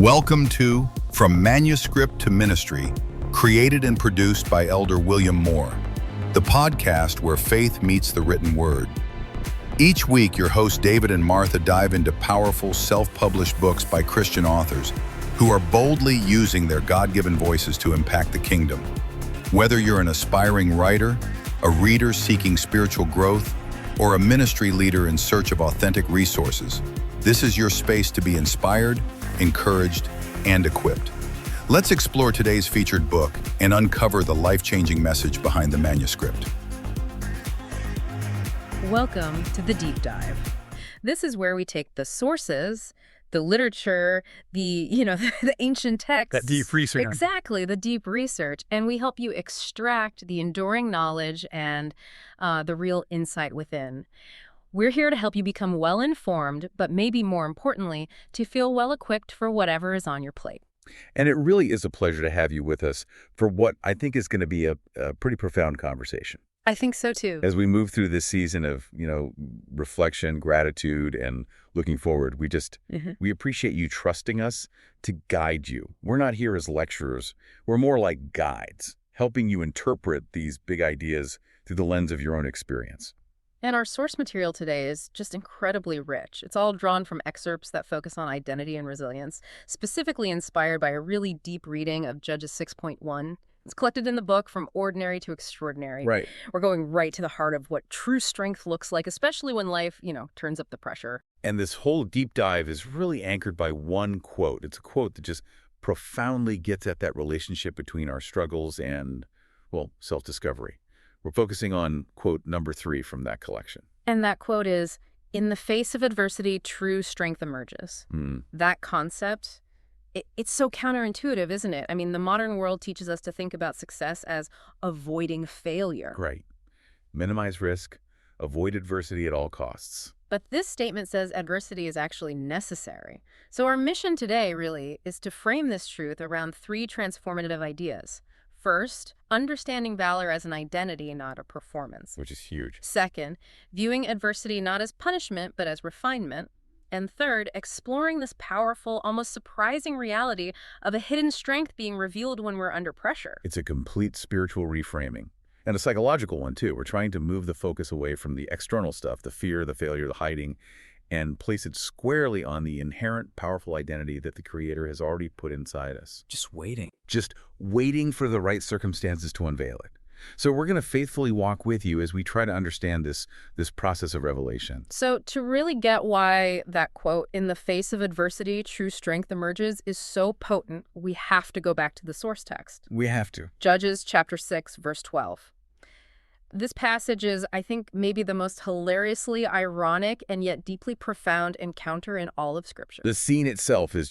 Welcome to From Manuscript to Ministry, created and produced by Elder William Moore, the podcast where faith meets the written word. Each week, your hosts David and Martha dive into powerful, self-published books by Christian authors who are boldly using their God-given voices to impact the kingdom. Whether you're an aspiring writer, a reader seeking spiritual growth, or a ministry leader in search of authentic resources, this is your space to be inspired, encouraged, and equipped. Let's explore today's featured book and uncover the life-changing message behind the manuscript. Welcome to the Deep Dive. This is where we take the sources, the literature, the ancient texts. That deep research. Exactly, the deep research. And we help you extract the enduring knowledge and the real insight within. We're here to help you become well-informed, but maybe more importantly, to feel well-equipped for whatever is on your plate. And it really is a pleasure to have you with us for what I think is going to be a pretty profound conversation. I think so, too. As we move through this season of, reflection, gratitude, and looking forward, we appreciate you trusting us to guide you. We're not here as lecturers. We're more like guides, helping you interpret these big ideas through the lens of your own experience. And our source material today is just incredibly rich. It's all drawn from excerpts that focus on identity and resilience, specifically inspired by a really deep reading of Judges 6.1. It's collected in the book From Ordinary to Extraordinary. Right. We're going right to the heart of what true strength looks like, especially when life, turns up the pressure. And this whole deep dive is really anchored by one quote. It's a quote that just profoundly gets at that relationship between our struggles and, self-discovery. We're focusing on quote number 3 from that collection. And that quote is, "In the face of adversity, true strength emerges." That concept, it's so counterintuitive, isn't it? I mean, the modern world teaches us to think about success as avoiding failure. Right. Minimize risk, avoid adversity at all costs. But this statement says adversity is actually necessary. So our mission today, really, is to frame this truth around 3 transformative ideas. First, understanding valor as an identity, not a performance. Which is huge. Second, viewing adversity not as punishment, but as refinement. And third, exploring this powerful, almost surprising reality of a hidden strength being revealed when we're under pressure. It's a complete spiritual reframing. And a psychological one, too. We're trying to move the focus away from the external stuff, the fear, the failure, the hiding, and place it squarely on the inherent powerful identity that the Creator has already put inside us. Just waiting. Just waiting for the right circumstances to unveil it. So we're going to faithfully walk with you as we try to understand this process of revelation. So to really get why that quote, "In the face of adversity, true strength emerges," is so potent, we have to go back to the source text. We have to. Judges chapter 6, verse 12. This passage is, I think, maybe the most hilariously ironic and yet deeply profound encounter in all of Scripture. The scene itself is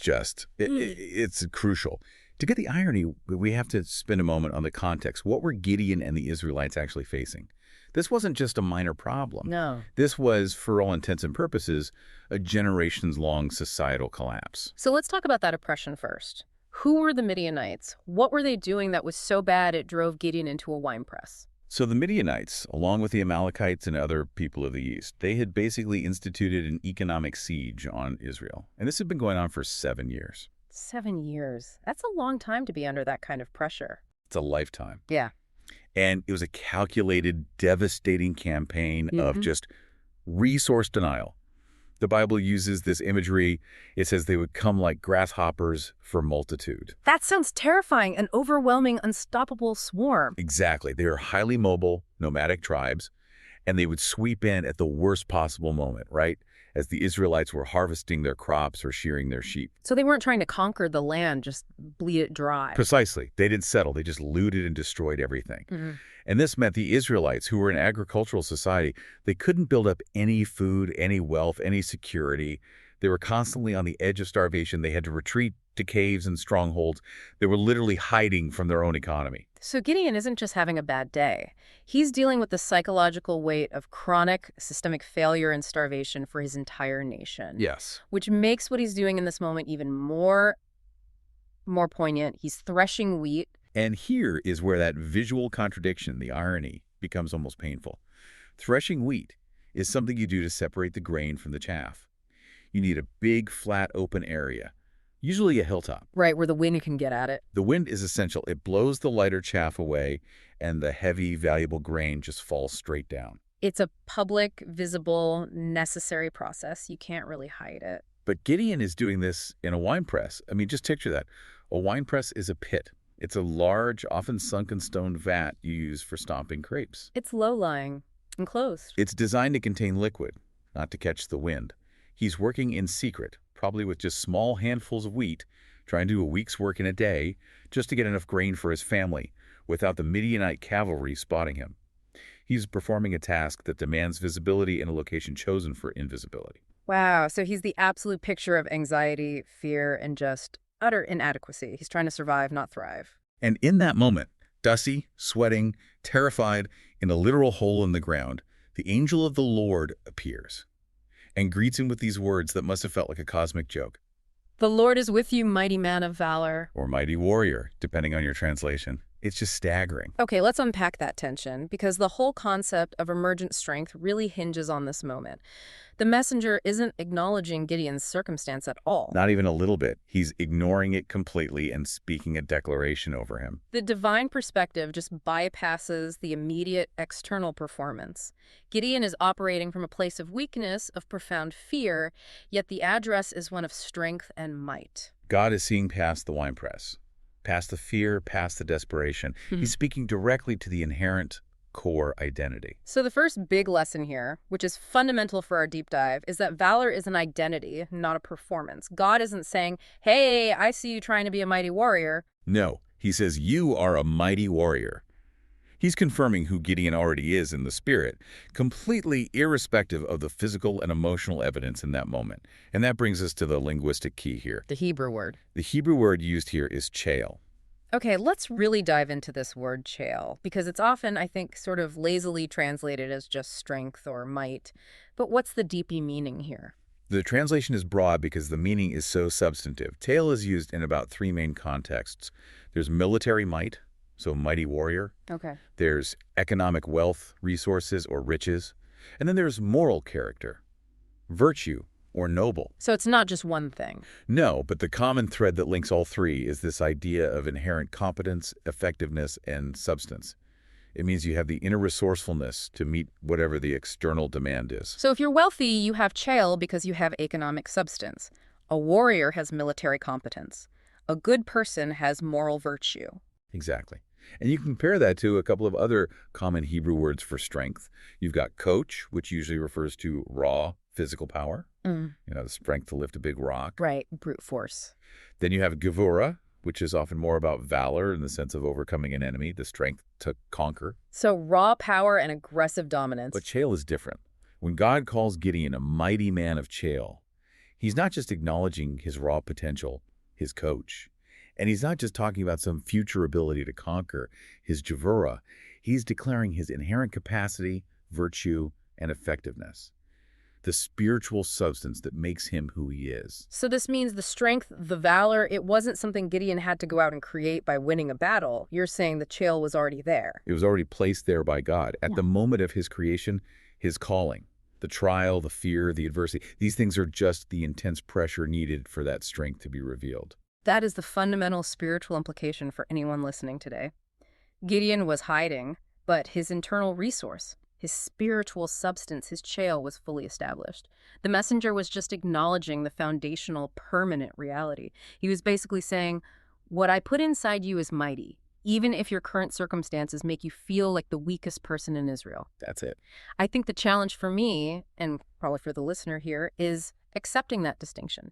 it's crucial. To get the irony, we have to spend a moment on the context. What were Gideon and the Israelites actually facing? This wasn't just a minor problem. No. This was, for all intents and purposes, a generations-long societal collapse. So let's talk about that oppression first. Who were the Midianites? What were they doing that was so bad it drove Gideon into a winepress? So the Midianites, along with the Amalekites and other people of the East, they had basically instituted an economic siege on Israel. And this had been going on for 7 years. 7 years. That's a long time to be under that kind of pressure. It's a lifetime. Yeah. And it was a calculated, devastating campaign of just resource denial. The Bible uses this imagery. It says they would come like grasshoppers for multitude. That sounds terrifying, an overwhelming, unstoppable swarm. Exactly. They are highly mobile, nomadic tribes, and they would sweep in at the worst possible moment, right? As the Israelites were harvesting their crops or shearing their sheep. So they weren't trying to conquer the land, just bleed it dry. Precisely. They didn't settle. They just looted and destroyed everything. And this meant the Israelites, who were an agricultural society, they couldn't build up any food, any wealth, any security. They were constantly on the edge of starvation. They had to retreat to caves and strongholds. They were literally hiding from their own economy. So Gideon isn't just having a bad day. He's dealing with the psychological weight of chronic systemic failure and starvation for his entire nation. Yes. Which makes what he's doing in this moment even more poignant. He's threshing wheat. And here is where that visual contradiction, the irony, becomes almost painful. Threshing wheat is something you do to separate the grain from the chaff. You need a big, flat, open area. usually a hilltop. Right, where the wind can get at it. The wind is essential. It blows the lighter chaff away, and the heavy, valuable grain just falls straight down. It's a public, visible, necessary process. You can't really hide it. But Gideon is doing this in a wine press. I mean, just picture that. A wine press is a pit. It's a large, often sunken stone vat you use for stomping grapes. It's low-lying, enclosed. It's designed to contain liquid, not to catch the wind. He's working in secret, probably with just small handfuls of wheat, trying to do a week's work in a day, just to get enough grain for his family, without the Midianite cavalry spotting him. He's performing a task that demands visibility in a location chosen for invisibility. Wow, so he's the absolute picture of anxiety, fear, and just utter inadequacy. He's trying to survive, not thrive. And in that moment, dusty, sweating, terrified, in a literal hole in the ground, the angel of the Lord appears and greets him with these words that must have felt like a cosmic joke. The Lord is with you, mighty man of valor. Or mighty warrior, depending on your translation. It's just staggering. Okay, let's unpack that tension, because the whole concept of emergent strength really hinges on this moment. The messenger isn't acknowledging Gideon's circumstance at all. Not even a little bit. He's ignoring it completely and speaking a declaration over him. The divine perspective just bypasses the immediate external performance. Gideon is operating from a place of weakness, of profound fear, yet the address is one of strength and might. God is seeing past the wine press, past the fear, past the desperation. He's speaking directly to the inherent core identity. So the first big lesson here, which is fundamental for our deep dive, is that valor is an identity, not a performance. God isn't saying, hey, I see you trying to be a mighty warrior. No, he says you are a mighty warrior. He's confirming who Gideon already is in the spirit, completely irrespective of the physical and emotional evidence in that moment. And that brings us to the linguistic key here. The Hebrew word. The Hebrew word used here is chayil. Okay, let's really dive into this word chayil, because it's often, I think, sort of lazily translated as just strength or might. But what's the deeper meaning here? The translation is broad because the meaning is so substantive. Chayil is used in about three main contexts. There's military might, so mighty warrior. Okay. There's economic wealth, resources, or riches. And then there's moral character, virtue, or noble. So it's not just one thing. No, but the common thread that links all three is this idea of inherent competence, effectiveness, and substance. It means you have the inner resourcefulness to meet whatever the external demand is. So if you're wealthy, you have chayil because you have economic substance. A warrior has military competence. A good person has moral virtue. Exactly. And you compare that to a couple of other common Hebrew words for strength. You've got coach, which usually refers to raw physical power. The strength to lift a big rock. Right, brute force. Then you have gevura, which is often more about valor in the sense of overcoming an enemy, the strength to conquer. So raw power and aggressive dominance. But chayil is different. When God calls Gideon a mighty man of chayil, he's not just acknowledging his raw potential, his coach. And he's not just talking about some future ability to conquer, his gevura. He's declaring his inherent capacity, virtue, and effectiveness. The spiritual substance that makes him who he is. So this means the strength, the valor, it wasn't something Gideon had to go out and create by winning a battle. You're saying the chayil was already there. It was already placed there by God. At the moment of his creation, his calling, the trial, the fear, the adversity, these things are just the intense pressure needed for that strength to be revealed. That is the fundamental spiritual implication for anyone listening today. Gideon was hiding, but his internal resource, his spiritual substance, his chayil was fully established. The messenger was just acknowledging the foundational, permanent reality. He was basically saying, what I put inside you is mighty, even if your current circumstances make you feel like the weakest person in Israel. That's it. I think the challenge for me, and probably for the listener here, is accepting that distinction.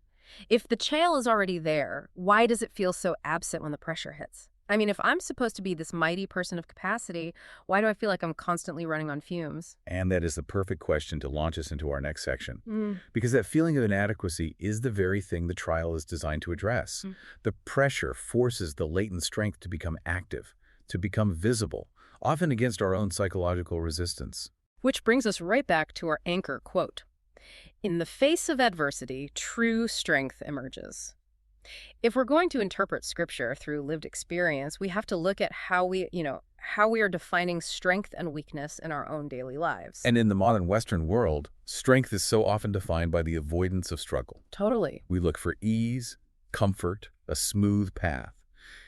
If the chayil is already there, why does it feel so absent when the pressure hits? I mean, if I'm supposed to be this mighty person of capacity, why do I feel like I'm constantly running on fumes? And that is the perfect question to launch us into our next section. Because that feeling of inadequacy is the very thing the trial is designed to address. The pressure forces the latent strength to become active, to become visible, often against our own psychological resistance. Which brings us right back to our anchor quote. In the face of adversity, true strength emerges. If we're going to interpret Scripture through lived experience, we have to look at how we are defining strength and weakness in our own daily lives. And in the modern Western world, strength is so often defined by the avoidance of struggle. Totally. We look for ease, comfort, a smooth path.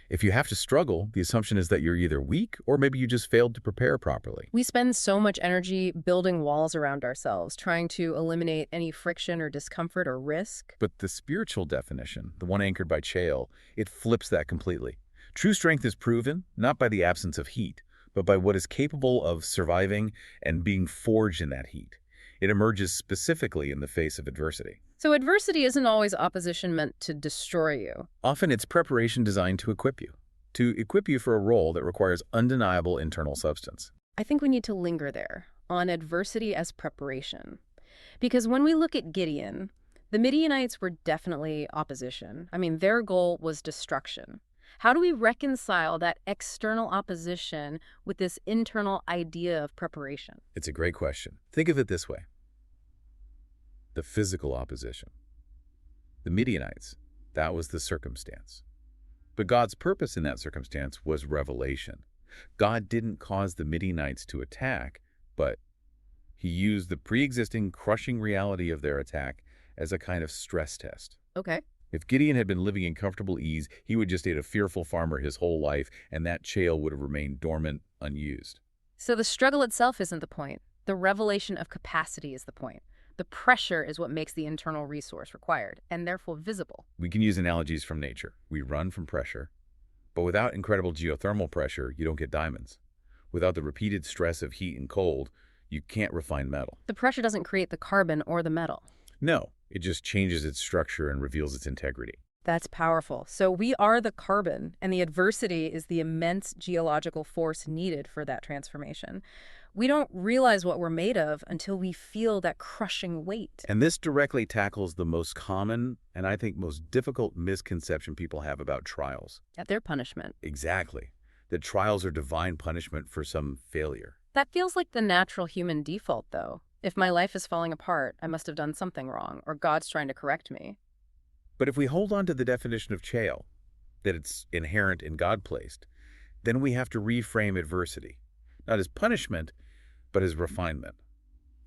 If you have to struggle, the assumption is that you're either weak or maybe you just failed to prepare properly. We spend so much energy building walls around ourselves, trying to eliminate any friction or discomfort or risk. But the spiritual definition, the one anchored by chayil, it flips that completely. True strength is proven not by the absence of heat, but by what is capable of surviving and being forged in that heat. It emerges specifically in the face of adversity. So adversity isn't always opposition meant to destroy you. Often it's preparation designed to equip you for a role that requires undeniable internal substance. I think we need to linger there, on adversity as preparation. Because when we look at Gideon, the Midianites were definitely opposition. I mean, their goal was destruction. How do we reconcile that external opposition with this internal idea of preparation? It's a great question. Think of it this way. The physical opposition. The Midianites, that was the circumstance. But God's purpose in that circumstance was revelation. God didn't cause the Midianites to attack, but he used the pre-existing crushing reality of their attack as a kind of stress test. Okay. If Gideon had been living in comfortable ease, he would just be a fearful farmer his whole life, and that chayil would have remained dormant, unused. So the struggle itself isn't the point. The revelation of capacity is the point. The pressure is what makes the internal resource required, and therefore visible. We can use analogies from nature. We run from pressure. But without incredible geothermal pressure, you don't get diamonds. Without the repeated stress of heat and cold, you can't refine metal. The pressure doesn't create the carbon or the metal. No, it just changes its structure and reveals its integrity. That's powerful. So we are the carbon, and the adversity is the immense geological force needed for that transformation. We don't realize what we're made of until we feel that crushing weight. And this directly tackles the most common and I think most difficult misconception people have about trials. At their punishment. Exactly. That trials are divine punishment for some failure. That feels like the natural human default, though. If my life is falling apart, I must have done something wrong, or God's trying to correct me. But if we hold on to the definition of chayil, that it's inherent and God-placed, then we have to reframe adversity, not as punishment, but as refinement.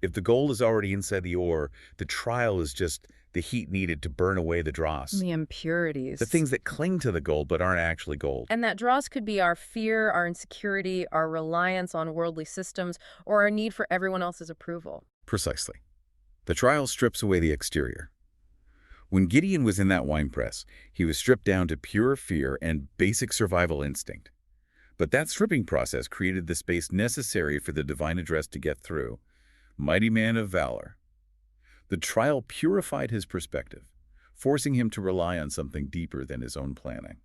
If the gold is already inside the ore, the trial is just the heat needed to burn away the dross. The impurities. The things that cling to the gold but aren't actually gold. And that dross could be our fear, our insecurity, our reliance on worldly systems, or our need for everyone else's approval. Precisely. The trial strips away the exterior. When Gideon was in that winepress, he was stripped down to pure fear and basic survival instinct. But that stripping process created the space necessary for the divine address to get through. Mighty man of valor. The trial purified his perspective, forcing him to rely on something deeper than his own planning.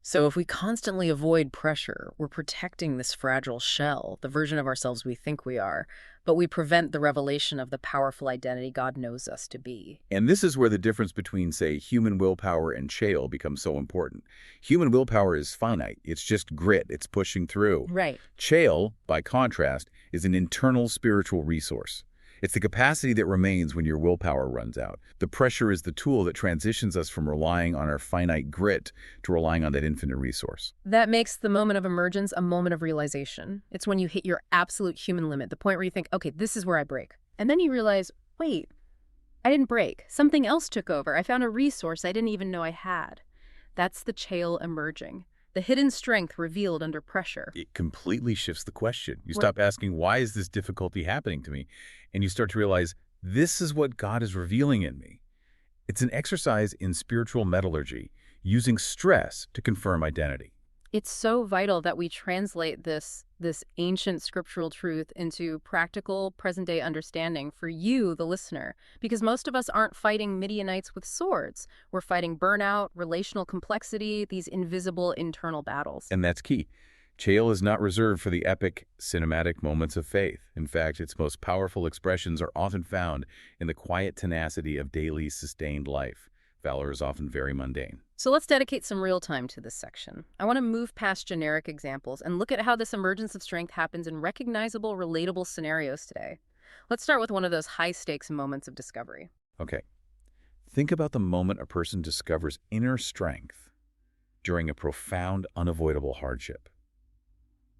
So if we constantly avoid pressure, we're protecting this fragile shell, the version of ourselves we think we are, but we prevent the revelation of the powerful identity God knows us to be. And this is where the difference between, say, human willpower and chayil becomes so important. Human willpower is finite. It's just grit. It's pushing through. Right. Chayil, by contrast, is an internal spiritual resource. It's the capacity that remains when your willpower runs out. The pressure is the tool that transitions us from relying on our finite grit to relying on that infinite resource. That makes the moment of emergence a moment of realization. It's when you hit your absolute human limit, the point where you think, okay, this is where I break. And then you realize, wait, I didn't break. Something else took over. I found a resource I didn't even know I had. That's the chayil emerging. The hidden strength revealed under pressure. It completely shifts the question. You stop asking, why is this difficulty happening to me? And you start to realize, this is what God is revealing in me. It's an exercise in spiritual metallurgy, using stress to confirm identity. It's so vital that we translate this ancient scriptural truth into practical, present-day understanding for you, the listener, because most of us aren't fighting Midianites with swords. We're fighting burnout, relational complexity, these invisible internal battles. And that's key. Chayil is not reserved for the epic, cinematic moments of faith. In fact, its most powerful expressions are often found in the quiet tenacity of daily, sustained life. Valor is often very mundane. So let's dedicate some real time to this section. I want to move past generic examples and look at how this emergence of strength happens in recognizable, relatable scenarios today. Let's start with one of those high-stakes moments of discovery. Okay. Think about the moment a person discovers inner strength during a profound, unavoidable hardship.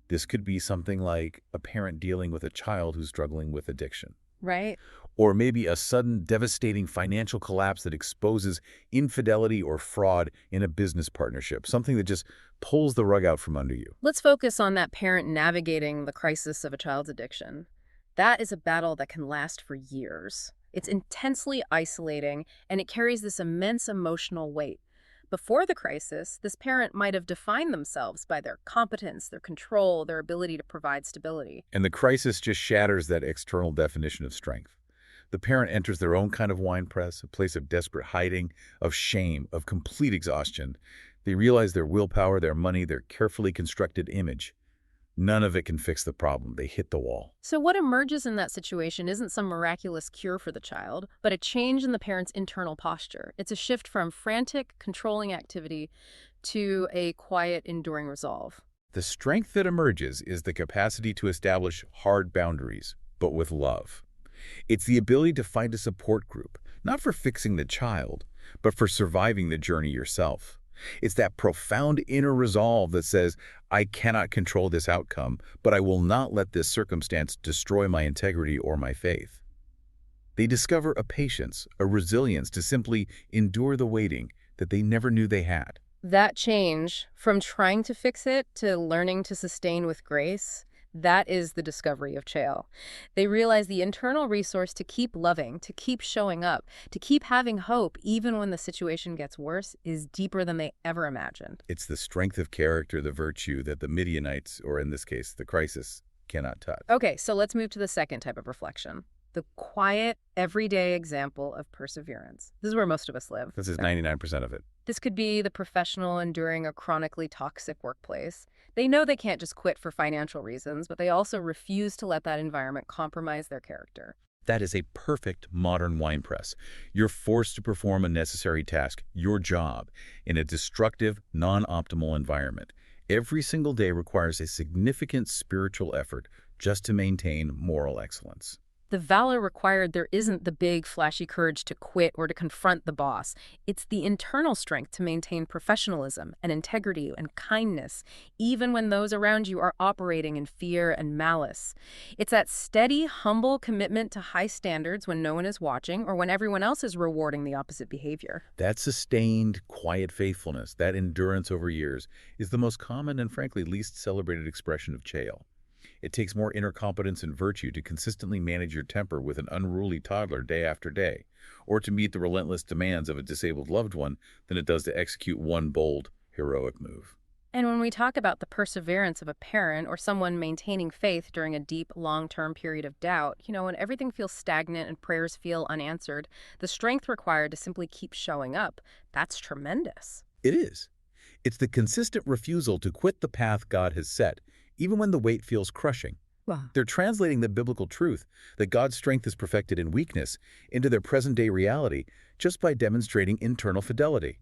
This could be something like a parent dealing with a child who's struggling with addiction. Right. Or maybe a sudden, devastating financial collapse that exposes infidelity or fraud in a business partnership, something that just pulls the rug out from under you. Let's focus on that parent navigating the crisis of a child's addiction. That is a battle that can last for years. It's intensely isolating, and it carries this immense emotional weight. Before the crisis, this parent might have defined themselves by their competence, their control, their ability to provide stability. And the crisis just shatters that external definition of strength. The parent enters their own kind of wine press, a place of desperate hiding, of shame, of complete exhaustion. They realize their willpower, their money, their carefully constructed image. None of it can fix the problem. They hit the wall. So what emerges in that situation isn't some miraculous cure for the child, but a change in the parent's internal posture. It's a shift from frantic, controlling activity to a quiet, enduring resolve. The strength that emerges is the capacity to establish hard boundaries, but with love. It's the ability to find a support group, not for fixing the child, but for surviving the journey yourself. It's that profound inner resolve that says, I cannot control this outcome, but I will not let this circumstance destroy my integrity or my faith. They discover a patience, a resilience to simply endure the waiting that they never knew they had. That change from trying to fix it to learning to sustain with grace, that is the discovery of chayil. They realize the internal resource to keep loving, to keep showing up, to keep having hope even when the situation gets worse is deeper than they ever imagined. It's the strength of character, the virtue that the Midianites, or in this case, the crisis, cannot touch. Okay, so let's move to the second type of reflection. The quiet, everyday example of perseverance. This is where most of us live. This is 99% of it. This could be the professional enduring a chronically toxic workplace. They know they can't just quit for financial reasons, but they also refuse to let that environment compromise their character. That is a perfect modern wine press. You're forced to perform a necessary task, your job, in a destructive, non-optimal environment. Every single day requires a significant spiritual effort just to maintain moral excellence. The valor required there isn't the big, flashy courage to quit or to confront the boss. It's the internal strength to maintain professionalism and integrity and kindness, even when those around you are operating in fear and malice. It's that steady, humble commitment to high standards when no one is watching or when everyone else is rewarding the opposite behavior. That sustained, quiet faithfulness, that endurance over years, is the most common and frankly least celebrated expression of chayil. It takes more inner competence and virtue to consistently manage your temper with an unruly toddler day after day, or to meet the relentless demands of a disabled loved one than it does to execute one bold, heroic move. And when we talk about the perseverance of a parent or someone maintaining faith during a deep, long-term period of doubt, when everything feels stagnant and prayers feel unanswered, the strength required to simply keep showing up, that's tremendous. It is. It's the consistent refusal to quit the path God has set, even when the weight feels crushing. Wow. They're translating the biblical truth that God's strength is perfected in weakness into their present-day reality just by demonstrating internal fidelity.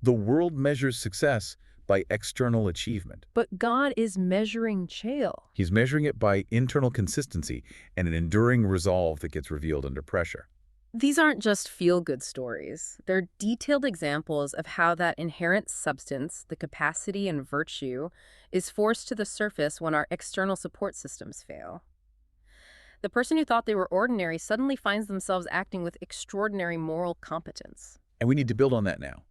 The world measures success by external achievement. But God is measuring chayil. He's measuring it by internal consistency and an enduring resolve that gets revealed under pressure. These aren't just feel-good stories. They're detailed examples of how that inherent substance, the capacity and virtue, is forced to the surface when our external support systems fail. The person who thought they were ordinary suddenly finds themselves acting with extraordinary moral competence. And we need to build on that now.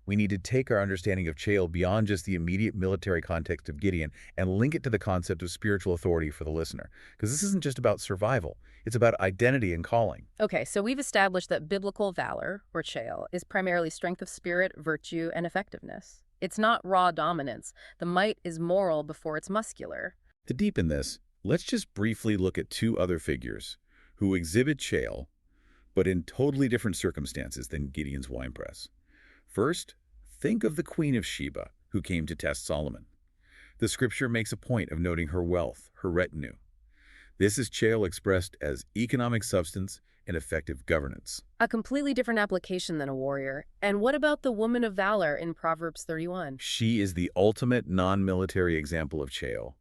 We need to take our understanding of chayil beyond just the immediate military context of Gideon and link it to the concept of spiritual authority for the listener. Because this isn't just about survival. It's about identity and calling. Okay, so we've established that biblical valor, or chayil, is primarily strength of spirit, virtue, and effectiveness. It's not raw dominance. The might is moral before it's muscular. To deepen this, let's just briefly look at two other figures who exhibit chayil, but in totally different circumstances than Gideon's winepress. First, think of the Queen of Sheba, who came to test Solomon. The scripture makes a point of noting her wealth, her retinue. This is chayil expressed as economic substance and effective governance. A completely different application than a warrior. And what about the woman of valor in Proverbs 31? She is the ultimate non-military example of chayil.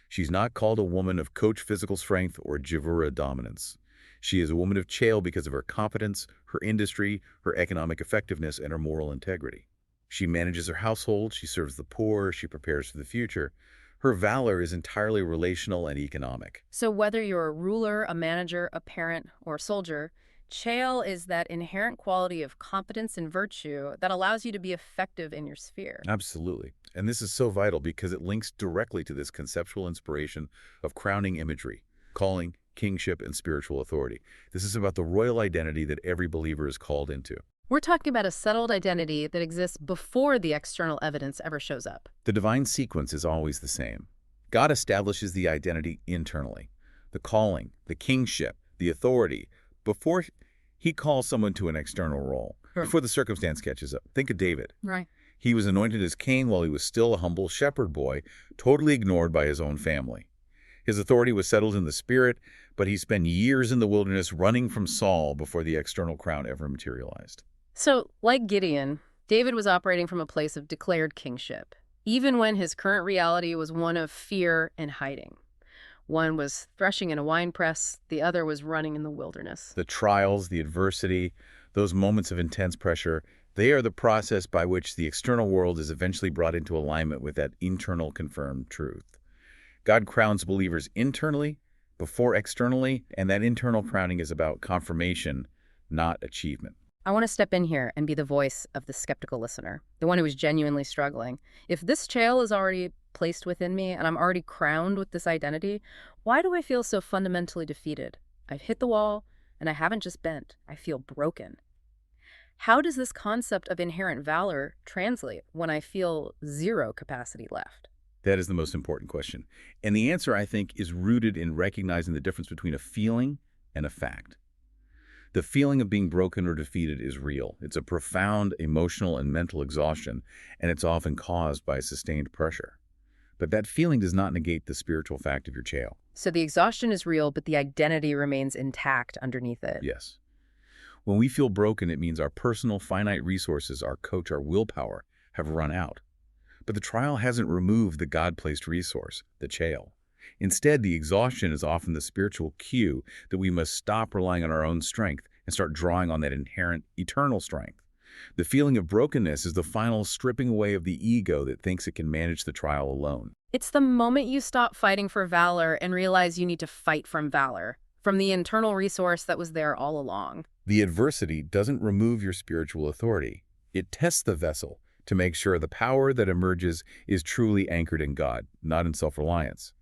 She's not called a woman of coach physical strength or Jivura dominance. She is a woman of chayil because of her competence, her industry, her economic effectiveness, and her moral integrity. She manages her household, she serves the poor, she prepares for the future. Her valor is entirely relational and economic. So whether you're a ruler, a manager, a parent, or a soldier, chayil is that inherent quality of competence and virtue that allows you to be effective in your sphere. Absolutely. And this is so vital because it links directly to this conceptual inspiration of crowning imagery, calling, kingship, and spiritual authority. This is about the royal identity that every believer is called into. We're talking about a settled identity that exists before the external evidence ever shows up. The divine sequence is always the same. God establishes the identity internally, the calling, the kingship, the authority, before he calls someone to an external role, before the circumstance catches up. Think of David. Right. He was anointed as king while he was still a humble shepherd boy, totally ignored by his own family. His authority was settled in the spirit, but he spent years in the wilderness running from Saul before the external crown ever materialized. So, like Gideon, David was operating from a place of declared kingship, even when his current reality was one of fear and hiding. One was threshing in a winepress, the other was running in the wilderness. The trials, the adversity, those moments of intense pressure, they are the process by which the external world is eventually brought into alignment with that internal confirmed truth. God crowns believers internally, before externally, and that internal crowning is about confirmation, not achievement. I want to step in here and be the voice of the skeptical listener, the one who is genuinely struggling. If this chayil is already placed within me and I'm already crowned with this identity, why do I feel so fundamentally defeated? I've hit the wall, and I haven't just bent. I feel broken. How does this concept of inherent valor translate when I feel zero capacity left? That is the most important question. And the answer, I think, is rooted in recognizing the difference between a feeling and a fact. The feeling of being broken or defeated is real. It's a profound emotional and mental exhaustion, and it's often caused by sustained pressure. But that feeling does not negate the spiritual fact of your chayil. So the exhaustion is real, but the identity remains intact underneath it. Yes. When we feel broken, it means our personal finite resources, our coach, our willpower, have run out. But the trial hasn't removed the God-placed resource, the chayil. Instead, the exhaustion is often the spiritual cue that we must stop relying on our own strength and start drawing on that inherent, eternal strength. The feeling of brokenness is the final stripping away of the ego that thinks it can manage the trial alone. It's the moment you stop fighting for valor and realize you need to fight from valor, from the internal resource that was there all along. The adversity doesn't remove your spiritual authority. It tests the vessel to make sure the power that emerges is truly anchored in God, not in self-reliance.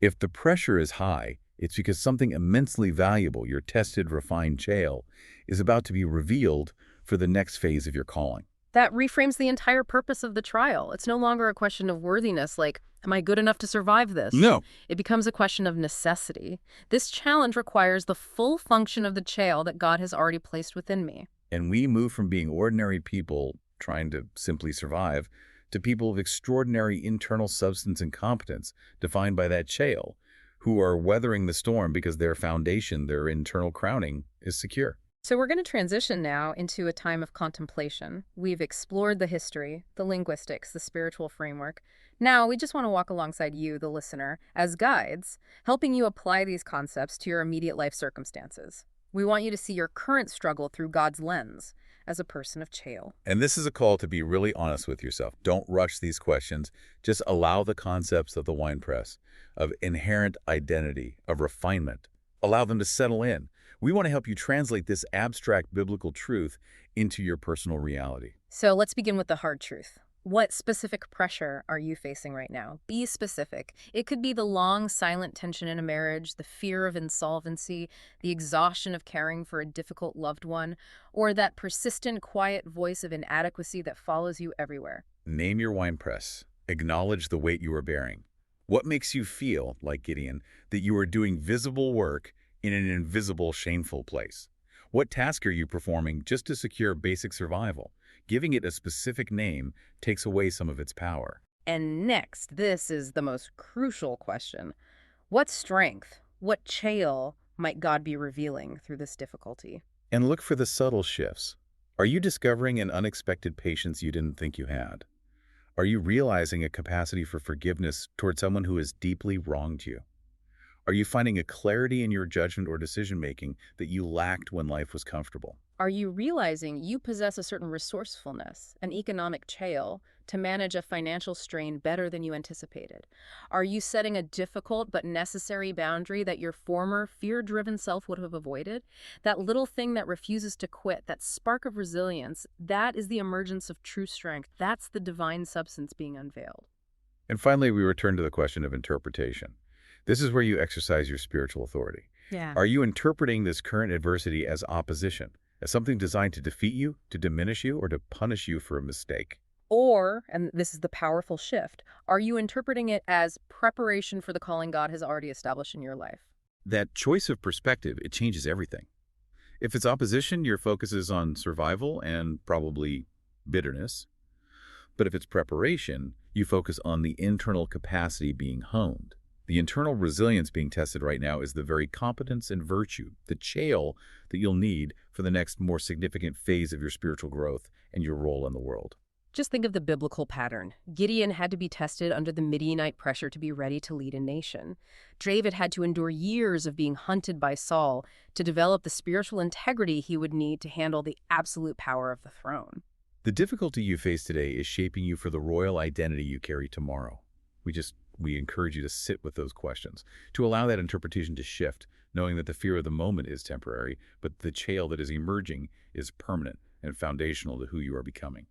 If the pressure is high, it's because something immensely valuable, your tested, refined chayil, is about to be revealed for the next phase of your calling. That reframes the entire purpose of the trial. It's no longer a question of worthiness, like, am I good enough to survive this? No. It becomes a question of necessity. This challenge requires the full function of the chayil that God has already placed within me. And we move from being ordinary people trying to simply survive to people of extraordinary internal substance and competence defined by that chayil, who are weathering the storm because their foundation, their internal crowning, is secure. So we're going to transition now into a time of contemplation. We've explored the history, the linguistics, the spiritual framework. Now we just want to walk alongside you, the listener, as guides, helping you apply these concepts to your immediate life circumstances. We want you to see your current struggle through God's lens as a person of chayil. And this is a call to be really honest with yourself. Don't rush these questions. Just allow the concepts of the winepress, of inherent identity, of refinement. Allow them to settle in. We want to help you translate this abstract biblical truth into your personal reality. So let's begin with the hard truth. What specific pressure are you facing right now? Be specific. It could be the long, silent tension in a marriage, the fear of insolvency, the exhaustion of caring for a difficult loved one, or that persistent, quiet voice of inadequacy that follows you everywhere. Name your winepress. Acknowledge the weight you are bearing. What makes you feel, like Gideon, that you are doing visible work in an invisible, shameful place? What task are you performing just to secure basic survival? Giving it a specific name takes away some of its power. And next, this is the most crucial question. What strength, what chayil might God be revealing through this difficulty? And look for the subtle shifts. Are you discovering an unexpected patience you didn't think you had? Are you realizing a capacity for forgiveness toward someone who has deeply wronged you? Are you finding a clarity in your judgment or decision-making that you lacked when life was comfortable? Are you realizing you possess a certain resourcefulness, an economic chayil, to manage a financial strain better than you anticipated? Are you setting a difficult but necessary boundary that your former fear-driven self would have avoided? That little thing that refuses to quit, that spark of resilience, that is the emergence of true strength. That's the divine substance being unveiled. And finally, we return to the question of interpretation. This is where you exercise your spiritual authority. Yeah. Are you interpreting this current adversity as opposition, as something designed to defeat you, to diminish you, or to punish you for a mistake? Or, and this is the powerful shift, are you interpreting it as preparation for the calling God has already established in your life? That choice of perspective, it changes everything. If it's opposition, your focus is on survival and probably bitterness. But if it's preparation, you focus on the internal capacity being honed. The internal resilience being tested right now is the very competence and virtue, the chayil that you'll need for the next more significant phase of your spiritual growth and your role in the world. Just think of the biblical pattern. Gideon had to be tested under the Midianite pressure to be ready to lead a nation. David had to endure years of being hunted by Saul to develop the spiritual integrity he would need to handle the absolute power of the throne. The difficulty you face today is shaping you for the royal identity you carry tomorrow. We encourage you to sit with those questions, to allow that interpretation to shift, knowing that the fear of the moment is temporary, but the chayil that is emerging is permanent and foundational to who you are becoming.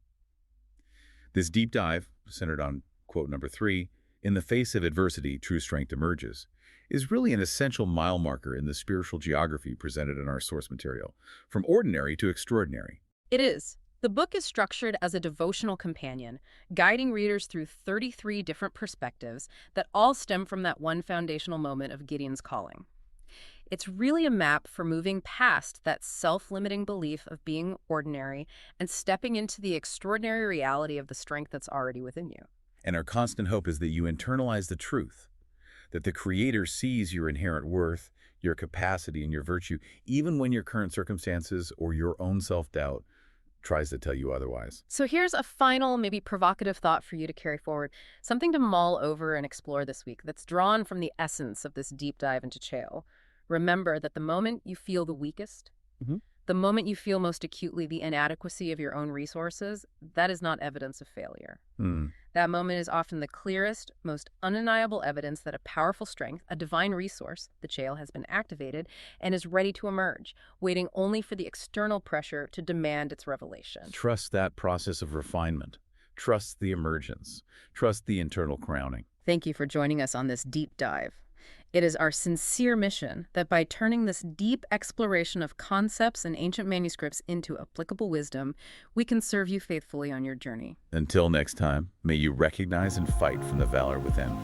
This deep dive, centered on quote number 3, "In the face of adversity, true strength emerges," is really an essential mile marker in the spiritual geography presented in our source material, from ordinary to extraordinary. It is. The book is structured as a devotional companion, guiding readers through 33 different perspectives that all stem from that one foundational moment of Gideon's calling. It's really a map for moving past that self-limiting belief of being ordinary and stepping into the extraordinary reality of the strength that's already within you. And our constant hope is that you internalize the truth, that the Creator sees your inherent worth, your capacity, and your virtue, even when your current circumstances or your own self-doubt tries to tell you otherwise. So here's a final, maybe provocative thought for you to carry forward, something to mull over and explore this week that's drawn from the essence of this deep dive into chayil. Remember that the moment you feel the weakest, the moment you feel most acutely the inadequacy of your own resources, that is not evidence of failure. That moment is often the clearest, most undeniable evidence that a powerful strength, a divine resource, the chayil, has been activated and is ready to emerge, waiting only for the external pressure to demand its revelation. Trust that process of refinement. Trust the emergence. Trust the internal crowning. Thank you for joining us on this deep dive. It is our sincere mission that by turning this deep exploration of concepts and ancient manuscripts into applicable wisdom, we can serve you faithfully on your journey. Until next time, may you recognize and fight from the valor within.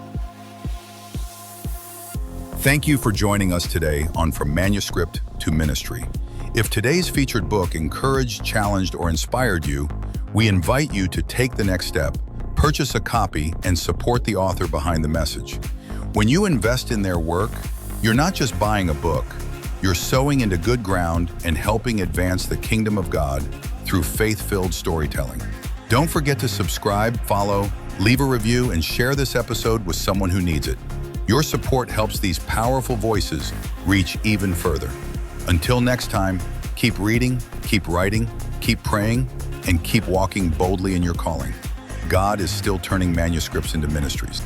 Thank you for joining us today on From Manuscript to Ministry. If today's featured book encouraged, challenged, or inspired you, we invite you to take the next step, purchase a copy, and support the author behind the message. When you invest in their work, you're not just buying a book, you're sowing into good ground and helping advance the kingdom of God through faith-filled storytelling. Don't forget to subscribe, follow, leave a review, and share this episode with someone who needs it. Your support helps these powerful voices reach even further. Until next time, keep reading, keep writing, keep praying, and keep walking boldly in your calling. God is still turning manuscripts into ministries.